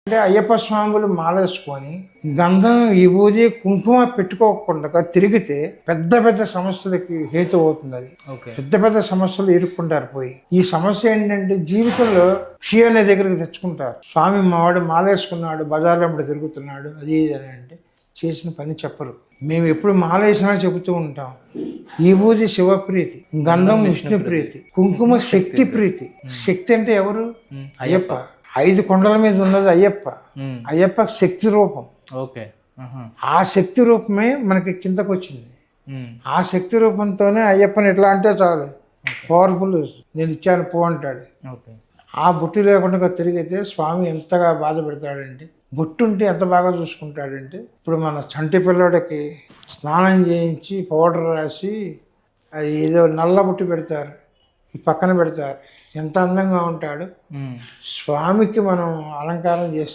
అంటే అయ్యప్ప స్వాములు మాలేసుకొని గంధం విభూది కుంకుమ పెట్టుకోకుండా తిరిగితే పెద్ద పెద్ద సమస్యలకి హేతు అవుతుంది. అది ఓకే. పెద్ద పెద్ద సమస్యలు ఇరుక్కుంటారు పోయి. ఈ సమస్య ఏంటంటే జీవితంలో క్షీ అనే దగ్గరికి తెచ్చుకుంటారు. స్వామి మావాడు మాలేసుకున్నాడు, బజార్లో అప్పుడు తిరుగుతున్నాడు, అది ఇది అని అంటే చేసిన పని చెప్పరు. మేము ఎప్పుడు మాలేసినా చెబుతూ ఉంటాం. విభూది శివప్రీతి, గంధం విష్ణు ప్రీతి, కుంకుమ శక్తి ప్రీతి. శక్తి అంటే ఎవరు? అయ్యప్ప. 5 కొండల మీద ఉన్నది అయ్యప్ప. అయ్యప్ప శక్తి రూపం. ఓకే. ఆ శక్తి రూపమే మనకి కిందకు వచ్చింది. ఆ శక్తి రూపంతోనే అయ్యప్పని ఎట్లా అంటే చాలు పవర్ఫుల్, నేను ఇచ్చాను పో అంటాడు. ఓకే. ఆ బొట్టు లేకుండా తిరిగితే స్వామి ఎంతగా బాధ పెడతాడంటే, బొట్టు ఉంటే ఎంత బాగా చూసుకుంటాడంటే, ఇప్పుడు మన చంటి పిల్లడికి స్నానం చేయించి పౌడర్ రాసి అది ఏదో నల్ల బొట్టు పెడతారు, ఈ పక్కన పెడతారు, ఎంత అందంగా ఉంటాడు. స్వామికి మనం అలంకారం చేస్తే